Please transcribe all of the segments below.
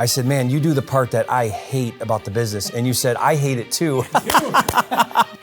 I said, man, you do the part that I hate about the business. And you said, I hate it too.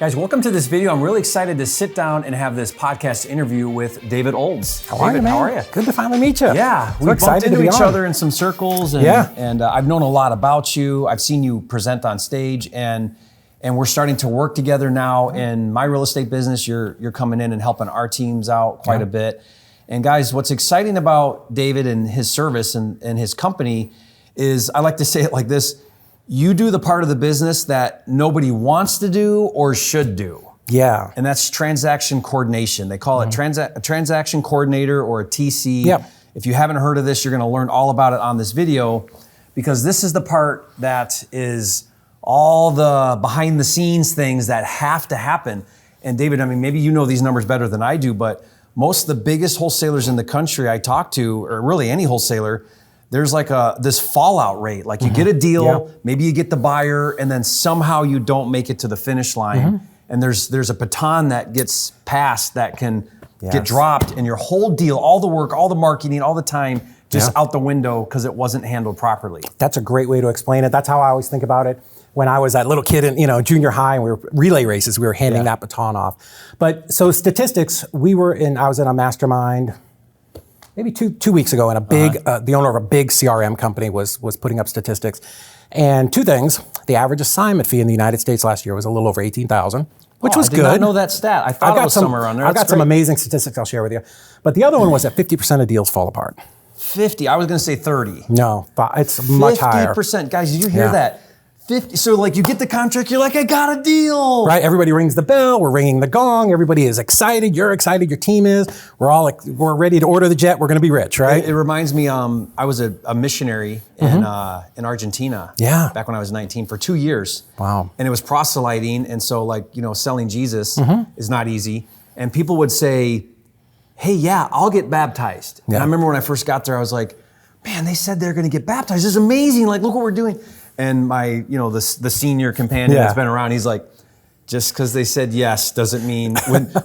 Guys, welcome to this video. I'm really excited to sit down and have this podcast interview with David Olds. How are you, man? How are you? Good to finally meet you. Yeah, so we excited bumped into to be each on. other in some circles, and I've known a lot about you. I've seen you present on stage, and we're starting to work together now in my real estate business. You're coming in and helping our teams out quite a bit. And guys, what's exciting about David and his service and his company is, I like to say it like this: you do the part of the business that nobody wants to do or should do. Yeah. And that's transaction coordination. They call it a transaction coordinator or a TC. Yep. If you haven't heard of this, you're gonna learn all about it on this video, because this is the part that is all the behind the scenes things that have to happen. And David, I mean, maybe you know these numbers better than I do, but most of the biggest wholesalers in the country I talk to, or really any wholesaler, there's like this fallout rate. Like you get a deal, maybe you get the buyer, and then somehow you don't make it to the finish line. And there's a baton that gets passed that can get dropped, and your whole deal, all the work, all the marketing, all the time, just out the window because it wasn't handled properly. That's a great way to explain it. That's how I always think about it. When I was that little kid in junior high and we were relay races, we were handing that baton off. But so statistics, I was in a mastermind maybe two weeks ago, and a big the owner of a big CRM company was putting up statistics. And two things: the average assignment fee in the United States last year was a little over $18,000, which was good. I did not know that stat. I thought it was somewhere around there. I've got some amazing statistics I'll share with you. But the other one was that 50% of deals fall apart. 50. I was going to say 30. No, it's much higher. 50%. Guys, did you hear that? 50. So like you get the contract, you're like, I got a deal. Right, everybody rings the bell, we're ringing the gong, everybody is excited, you're excited, your team is, we're ready to order the jet, we're gonna be rich, right? It reminds me, I was a missionary in Argentina back when I was 19 for 2 years. Wow. And it was proselyting, and so selling Jesus is not easy. And people would say, hey, yeah, I'll get baptized. And I remember when I first got there, I was like, man, they said they're gonna get baptized, this is amazing, like look what we're doing. And my, the senior companion that's been around, he's like, just because they said yes doesn't mean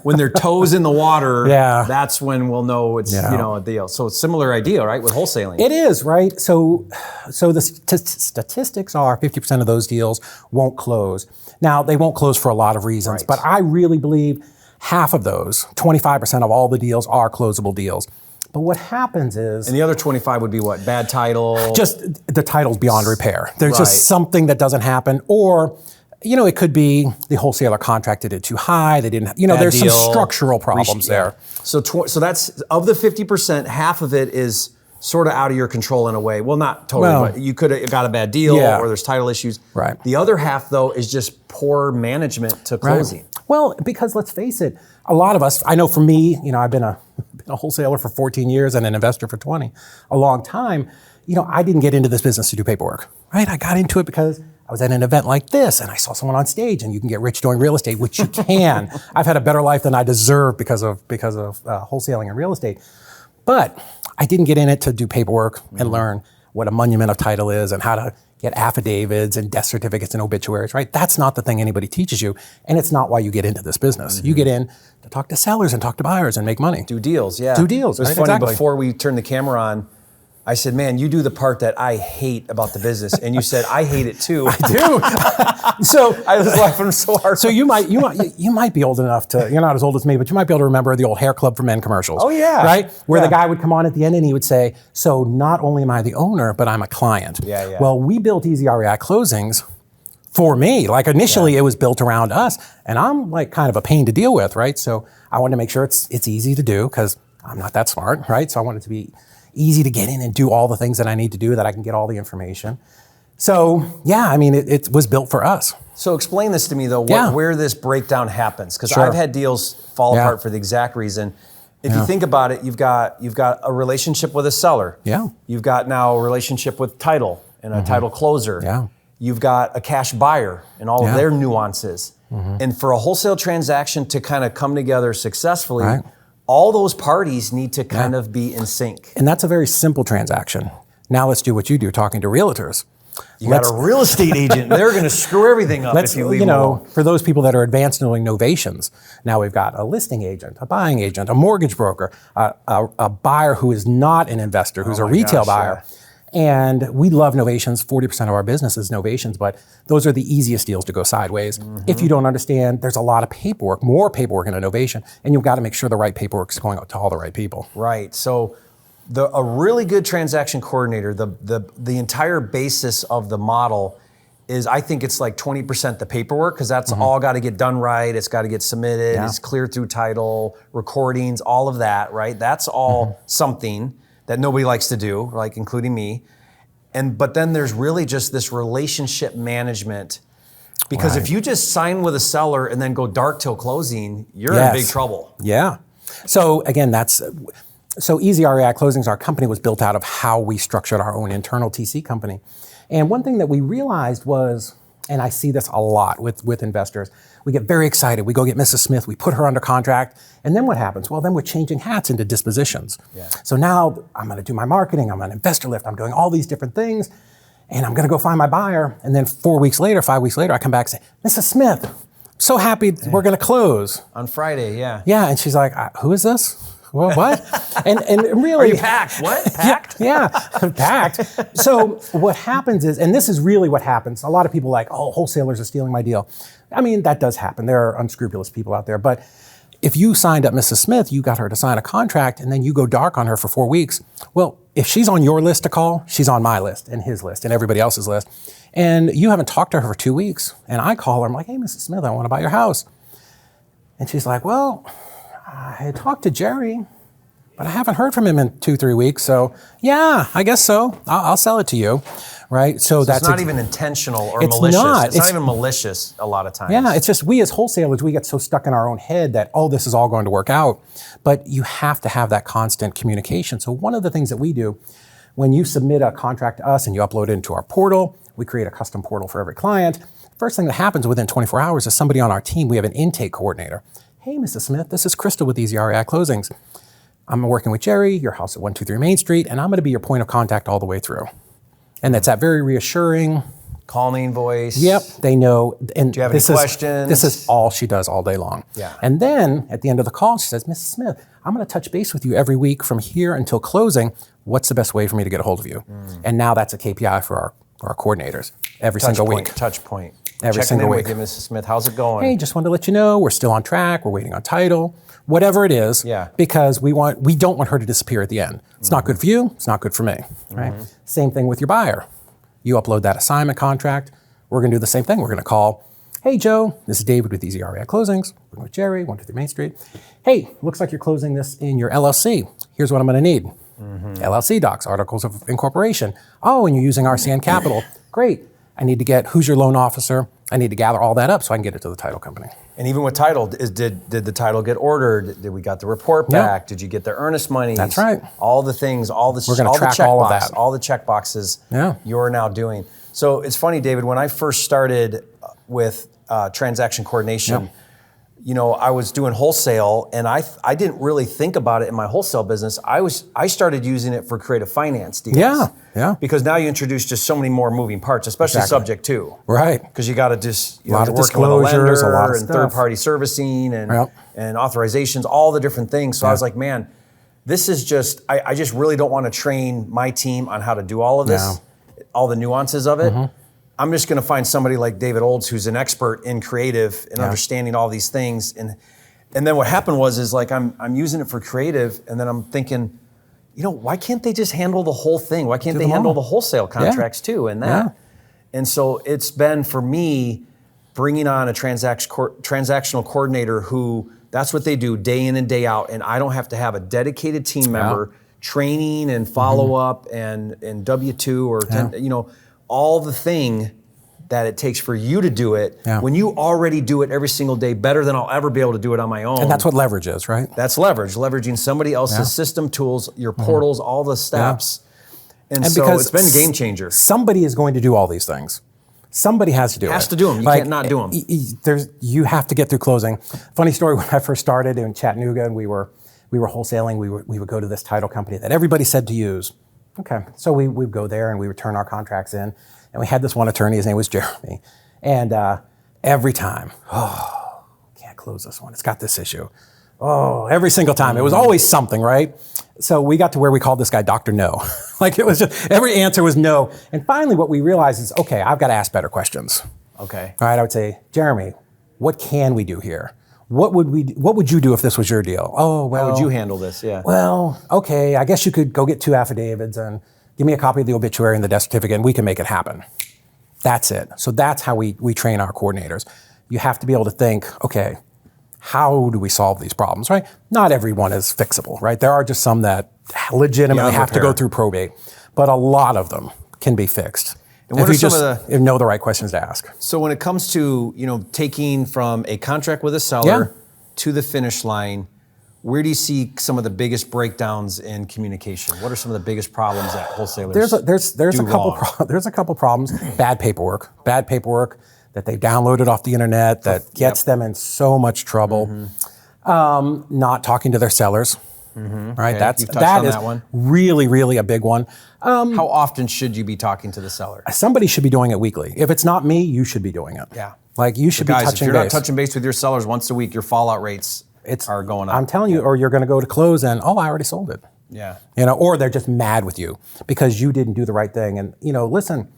when their toes in the water, that's when we'll know it's a deal. So it's a similar idea, right, with wholesaling. It is, right? So the statistics are 50% of those deals won't close. Now, they won't close for a lot of reasons, but I really believe half of those, 25% of all the deals, are closable deals. But what happens is... And the other 25 would be what? Bad title? Just the title's beyond repair. There's just something that doesn't happen. Or, it could be the wholesaler contracted it too high. They didn't, there's some structural problems there. So that's, of the 50%, half of it is sort of out of your control in a way. Well, not totally, but you could have got a bad deal or there's title issues. Right. The other half, though, is just poor management to closing. Right. Well, because let's face it, a lot of us, I know for me, I've been a wholesaler for 14 years and an investor for 20, a long time. I didn't get into this business to do paperwork, right? I got into it because I was at an event like this and I saw someone on stage, and you can get rich doing real estate, which you can. I've had a better life than I deserve because of wholesaling and real estate. But I didn't get in it to do paperwork and learn what a monument of title is and how to get affidavits and death certificates and obituaries, right? That's not the thing anybody teaches you, and it's not why you get into this business. You get in to talk to sellers and talk to buyers and make money. Do deals, Do deals, It was funny, before we turned the camera on, I said, man, you do the part that I hate about the business. And you said, I hate it too. I do. So I was laughing so hard. So you might be old enough to, you're not as old as me, but you might be able to remember the old Hair Club for Men commercials. Oh yeah. Right? Where the guy would come on at the end and he would say, so not only am I the owner, but I'm a client. Yeah. Well, we built ezREIClosings for me. Like initially it was built around us, and I'm like kind of a pain to deal with, right? So I wanted to make sure it's easy to do because I'm not that smart, right? So I want it to be easy to get in and do all the things that I need to do, that I can get all the information. So yeah, I mean, it was built for us. So explain this to me though, where this breakdown happens, because I've had deals fall apart for the exact reason. If you think about it, you've got a relationship with a seller. Yeah. You've got now a relationship with title and a title closer. Yeah. You've got a cash buyer and all of their nuances. And for a wholesale transaction to kind of come together successfully, all those parties need to kind of be in sync. And that's a very simple transaction. Now let's do what you do, talking to realtors. You got a real estate agent. They're going to screw everything up if you leave them alone. For those people that are advanced in doing novations, now we've got a listing agent, a buying agent, a mortgage broker, a buyer who is not an investor, who's a retail buyer. And we love novations. 40% of our business is novations, but those are the easiest deals to go sideways. If you don't understand, there's a lot of paperwork, more paperwork in a novation, and you've got to make sure the right paperwork is going out to all the right people. Right. So a really good transaction coordinator, the entire basis of the model is, I think it's like 20% the paperwork, because that's all got to get done right. It's got to get submitted. It's cleared through title, recordings, all of that, right? That's all something that nobody likes to do, like including me. But then there's really just this relationship management, because if you just sign with a seller and then go dark till closing, you're in big trouble. Yeah. So again, so ezREIClosings, our company, was built out of how we structured our own internal TC company. And one thing that we realized was, and I see this a lot with investors, we get very excited. We go get Mrs. Smith, we put her under contract, and then what happens? Well, then we're changing hats into dispositions. Yeah. So now I'm going to do my marketing, I'm on investor lift, I'm doing all these different things, and I'm going to go find my buyer. And then 5 weeks later, I come back and say, Mrs. Smith, I'm so happy we're going to close. On Friday, yeah. Yeah, and she's like, who is this? Well, what? and really, are you packed? What? Packed? Yeah, packed. So what happens is, and this is really what happens. A lot of people are like, oh, wholesalers are stealing my deal. I mean, that does happen. There are unscrupulous people out there. But if you signed up Mrs. Smith, you got her to sign a contract, and then you go dark on her for 4 weeks. Well, if she's on your list to call, she's on my list and his list and everybody else's list. And you haven't talked to her for 2 weeks. And I call her, I'm like, hey, Mrs. Smith, I want to buy your house. And she's like, well, I had talked to Jerry, but I haven't heard from him in 2-3 weeks. So yeah, I guess so. I'll sell it to you, right? So that's it's not even intentional or it's malicious. Not. It's not even malicious a lot of times. Yeah, it's just we as wholesalers, we get so stuck in our own head that, oh, this is all going to work out. But you have to have that constant communication. So one of the things that we do, when you submit a contract to us and you upload it into our portal, we create a custom portal for every client. First thing that happens within 24 hours is somebody on our team, we have an intake coordinator. Hey, Mrs. Smith, this is Crystal with ezREIClosings. I'm working with Jerry, your house at 123 Main Street, and I'm going to be your point of contact all the way through. And that's that very reassuring, calming voice. Yep, they know. And do you have any questions? This is all she does all day long. Yeah. And then at the end of the call, she says, Mrs. Smith, I'm going to touch base with you every week from here until closing. What's the best way for me to get a hold of you? And now that's a KPI for our coordinators every single week. Touch point. Every Checking single in week. with you, Mrs. Smith. How's it going? Hey, just wanted to let you know we're still on track. We're waiting on title, whatever it is. Yeah. Because we don't want her to disappear at the end. It's not good for you. It's not good for me. Right. Same thing with your buyer. You upload that assignment contract. We're going to do the same thing. We're going to call, hey, Joe, this is David with ezREIClosings. We're with Jerry, 123 Main Street. Hey, looks like you're closing this in your LLC. Here's what I'm going to need. LLC docs, articles of incorporation. Oh, and you're using RCN Capital. Great. I need to get who's your loan officer. I need to gather all that up so I can get it to the title company. And even with title, did the title get ordered? Did we got the report back? Did you get the earnest money? That's right. All the things, we're going to track all of that. All the check boxes you're now doing. So it's funny, David, when I first started with transaction coordination, you know, I was doing wholesale, and I didn't really think about it in my wholesale business. I started using it for creative finance deals. Yeah. Because now you introduce just so many more moving parts, especially subject to. Right. Because you got to just, a lot of working with a disclosures, lender a lot of and stuff. third-party servicing and authorizations, all the different things. So I was like, man, this is just, I just really don't want to train my team on how to do all of this, all the nuances of it. I'm just going to find somebody like David Olds, who's an expert in creative and understanding all these things. And then what happened was like I'm using it for creative, and then I'm thinking, you know, why can't they just handle the whole thing? Why can't they handle the wholesale contracts too? And that, and so it's been for me bringing on a transactional coordinator who that's what they do day in and day out, and I don't have to have a dedicated team member training and follow up and W-2 or 10, you know. All the thing that it takes for you to do it when you already do it every single day better than I'll ever be able to do it on my own. And that's what leverage is, right? That's leverage, leveraging somebody else's system tools, your portals, all the steps. And so it's been a game changer. Somebody is going to do all these things. Somebody has to do it. Has to do them. You can't not do them. You have to get through closing. Funny story, when I first started in Chattanooga and we were wholesaling, we would go to this title company that everybody said to use. Okay, so we would go there and we would turn our contracts in, and we had this one attorney, his name was Jeremy, and every time, can't close this one, it's got this issue. Every single time, it was always something, right? So we got to where we called this guy Dr. No. Like it was just, every answer was no. And finally what we realized is, okay, I've got to ask better questions. Okay. All right, I would say, Jeremy, what can we do here? What would you do if this was your deal? Oh, well. How would you handle this? Yeah. Well, okay, I guess you could go get 2 affidavits and give me a copy of the obituary and the death certificate and we can make it happen. That's it. So that's how we train our coordinators. You have to be able to think, okay, how do we solve these problems, right? Not everyone is fixable, right? There are just some that legitimately have to go through probate, but a lot of them can be fixed. And what if you just know the right questions to ask. So when it comes to, taking from a contract with a seller to the finish line, where do you see some of the biggest breakdowns in communication? What are some of the biggest problems that wholesalers there's a couple problems. Bad paperwork that they downloaded off the internet that gets them in so much trouble. Not talking to their sellers. Right, okay. that is really, really a big one. How often should you be talking to the seller? Somebody should be doing it weekly. If it's not me, you should be doing it. Yeah, like you should be touching base. If you're not touching base with your sellers once a week, your fallout rates are going up. I'm telling you, or you're going to go to close and I already sold it. Yeah, or they're just mad with you because you didn't do the right thing. And listen,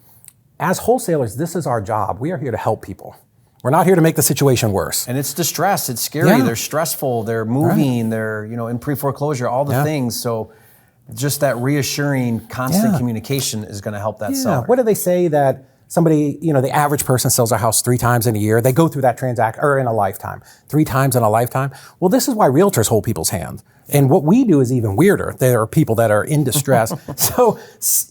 as wholesalers, this is our job. We are here to help people. We're not here to make the situation worse. And it's distress. It's scary. Yeah. They're stressful. They're moving. They're in pre-foreclosure. All the things. So just that reassuring, constant communication is going to help that seller. What do they say that somebody, the average person sells a house 3 times in a year? They go through that transaction, or in a lifetime, 3 times in a lifetime. Well, this is why realtors hold people's hands. And what we do is even weirder. There are people that are in distress. So,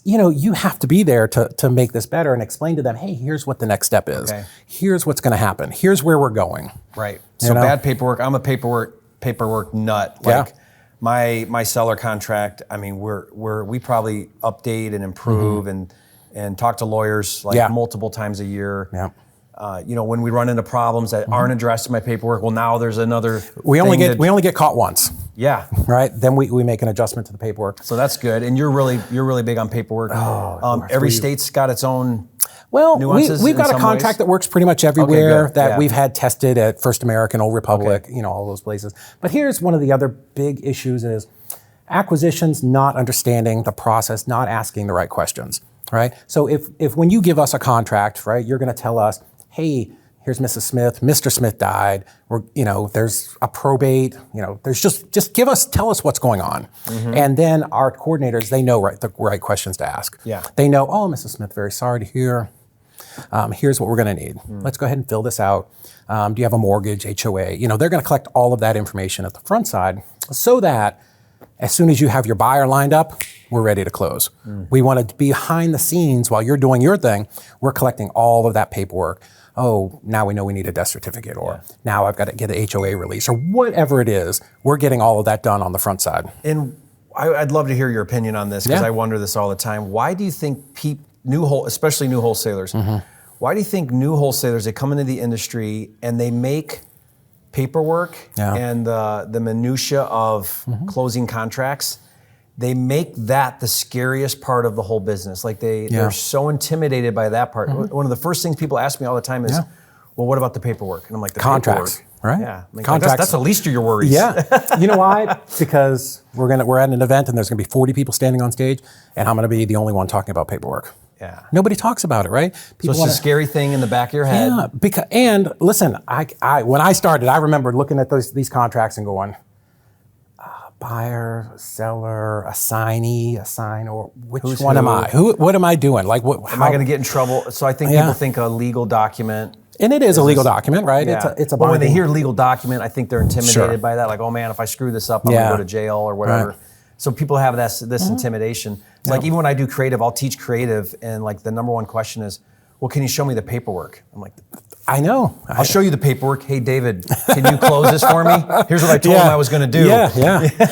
you have to be there to make this better and explain to them, hey, here's what the next step is. Okay. Here's what's going to happen. Here's where we're going. Right. So bad paperwork. I'm a paperwork nut. Like my seller contract, I mean, we probably update and improve and talk to lawyers multiple times a year. Yeah. When we run into problems that aren't addressed in my paperwork, well, now there's another. We only get caught once. Yeah. Right. Then we make an adjustment to the paperwork. So that's good. And you're really big on paperwork. Every state's got its own. Well, nuances we've got a contract that works pretty much everywhere that we've had tested at First American, Old Republic, all those places. But here's one of the other big issues is acquisitions, not understanding the process, not asking the right questions. Right. So if when you give us a contract, right, you're going to tell us, hey, here's Mrs. Smith, Mr. Smith died, or, there's a probate, there's just tell us what's going on. And then our coordinators, they know the right questions to ask. Yeah. They know, oh, Mrs. Smith, very sorry to hear. Here's what we're going to need. Let's go ahead and fill this out. Do you have a mortgage, HOA? They're going to collect all of that information at the front side so that as soon as you have your buyer lined up, we're ready to close. We want to be behind the scenes while you're doing your thing. We're collecting all of that paperwork. Oh, now we know we need a death certificate, or now I've got to get an HOA release, or whatever it is. We're getting all of that done on the front side. And I'd love to hear your opinion on this because I wonder this all the time. Why do you think especially new wholesalers, why do you think new wholesalers, they come into the industry and they make paperwork and the minutia of closing contracts, they make that the scariest part of the whole business. Like they're so intimidated by that part. One of the first things people ask me all the time is, well, what about the paperwork? And I'm like, the contracts, paperwork. Right? Yeah, contracts. That's the least of your worries. Yeah. You know why? Because we're at an event and there's going to be 40 people standing on stage, and I'm going to be the only one talking about paperwork. Yeah. Nobody talks about it, right? People so it's a scary thing in the back of your head. Yeah. And listen, I when I started, I remember looking at these contracts and going, buyer, seller, assignee, or which one am I? What am I doing? Like, am I going to get in trouble? So I think people think a legal document. And it is a legal document, right? Yeah. It's a But when they hear legal document, I think they're intimidated by that. Like, oh man, if I screw this up, I'm going to go to jail or whatever. Right. So people have this intimidation. It's like even when I do creative, I'll teach creative, and like the number one question is, well, can you show me the paperwork? I'm like, I know. I'll show you the paperwork. Hey, David, can you close this for me? Here's what I told him I was going to do. Yeah.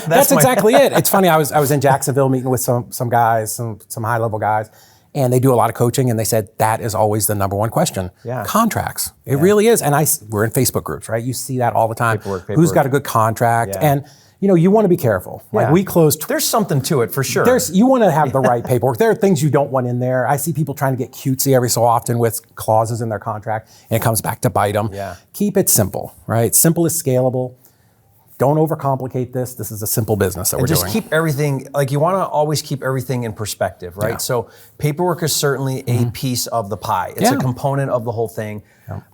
That's exactly it. It's funny. I was in Jacksonville meeting with some guys, some high level guys, and they do a lot of coaching. And they said that is always the number one question. Yeah. Contracts. It really is. And we're in Facebook groups, right? You see that all the time. Paperwork. Who's got a good contract? Yeah. And you want to be careful. Like we closed. There's something to it for sure. You want to have the right paperwork. There are things you don't want in there. I see people trying to get cutesy every so often with clauses in their contract, and it comes back to bite them. Yeah. Keep it simple, right? Simple is scalable. Don't overcomplicate this. This is a simple business that we're just doing. keep everything, like you want to always keep everything in perspective, right? Yeah. So paperwork is certainly a piece of the pie. It's a component of the whole thing.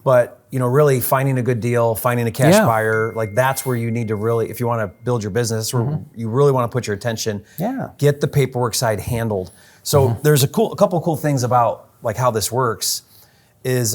But really finding a good deal, finding a cash buyer, like that's where you need to really, if you want to build your business, that's where you really want to put your attention. Get the paperwork side handled. So there's a couple cool things about like how this works is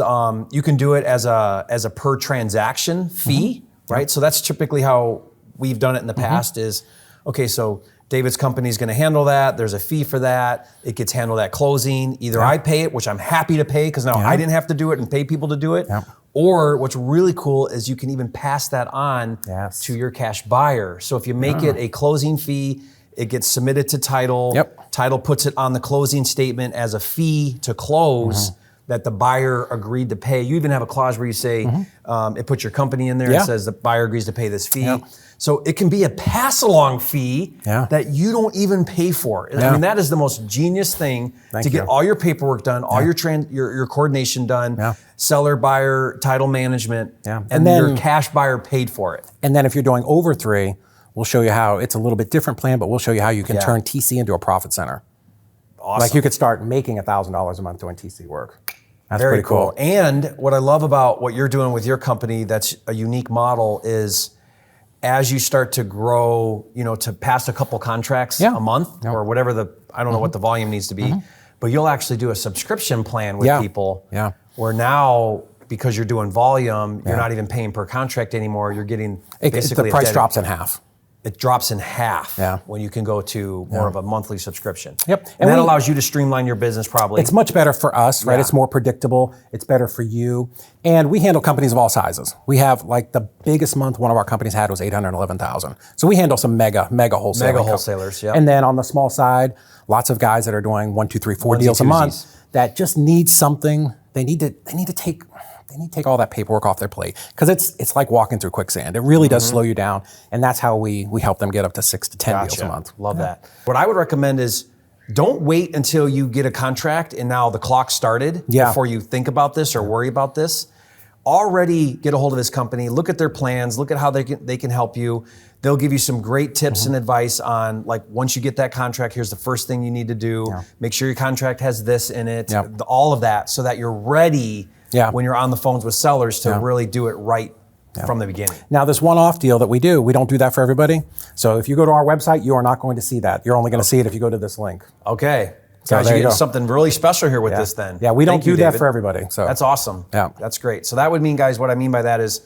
you can do it as a per transaction fee, right? So that's typically how we've done it in the past is, okay, so David's company is going to handle that. There's a fee for that. It gets handled at closing. Either I pay it, which I'm happy to pay because now I didn't have to do it and pay people to do it. Or what's really cool is you can even pass that on to your cash buyer. So if you make it a closing fee, it gets submitted to title. Title puts it on the closing statement as a fee to close that the buyer agreed to pay. You even have a clause where you say, it puts your company in there and says the buyer agrees to pay this fee. So it can be a pass-along fee that you don't even pay for. I mean, that is the most genius thing to get all your paperwork done, all your coordination done, seller, buyer, title management, and then your cash buyer paid for it. And then if you're doing over 3, we'll show you how it's a little bit different plan, but we'll show you how you can turn TC into a profit center. Awesome. Like you could start making $1,000 a month doing TC work. That's very pretty cool. And what I love about what you're doing with your company that's a unique model is as you start to grow, to pass a couple contracts a month or whatever I don't know what the volume needs to be, but you'll actually do a subscription plan with people where now, because you're doing volume, you're not even paying per contract anymore. You're getting basically the price drops in half. It drops in half when you can go to more of a monthly subscription. And that allows you to streamline your business probably. It's much better for us, right? It's more predictable. It's better for you. And we handle companies of all sizes. We have like the biggest month one of our companies had was 811,000. So we handle some mega wholesalers. Mega wholesalers, And then on the small side, lots of guys that are doing 1, 2, 3, 4 deals a month that just need something. They need to take all that paperwork off their plate because it's like walking through quicksand. It really does slow you down, and that's how we help them get up to 6 to 10 deals a month. Love that. What I would recommend is don't wait until you get a contract and now the clock started before you think about this or worry about this. Already get a hold of this company, look at their plans, look at how they can help you. They'll give you some great tips and advice on like once you get that contract, here's the first thing you need to do. Make sure your contract has this in it, all of that so that you're ready when you're on the phones with sellers to really do it right from the beginning. Now, this one-off deal that we don't do that for everybody. So if you go to our website, you are not going to see that. You're only going to see it if you go to this link. Okay. So guys, you're getting something really special here with this then. Yeah, we don't do that David. for everybody. So that's awesome. That's great. So that would mean, guys, what I mean by that is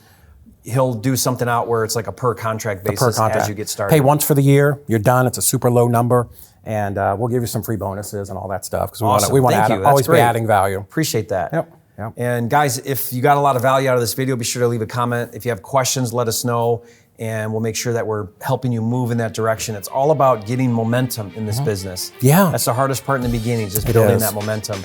he'll do something out where it's like a per contract basis as you get started. Pay once for the year, you're done. It's a super low number. And we'll give you some free bonuses and all that stuff because we want to always be adding value. Appreciate that. And guys, if you got a lot of value out of this video, be sure to leave a comment. If you have questions, let us know, and we'll make sure that we're helping you move in that direction. It's all about getting momentum in this business. That's the hardest part in the beginning, just building that momentum.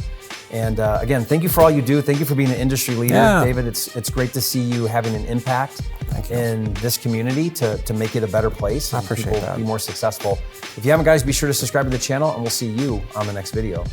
And again, thank you for all you do. Thank you for being an industry leader. David, it's great to see you having an impact in this community to make it a better place. I appreciate that. Be more successful. If you haven't, guys, be sure to subscribe to the channel, and we'll see you on the next video.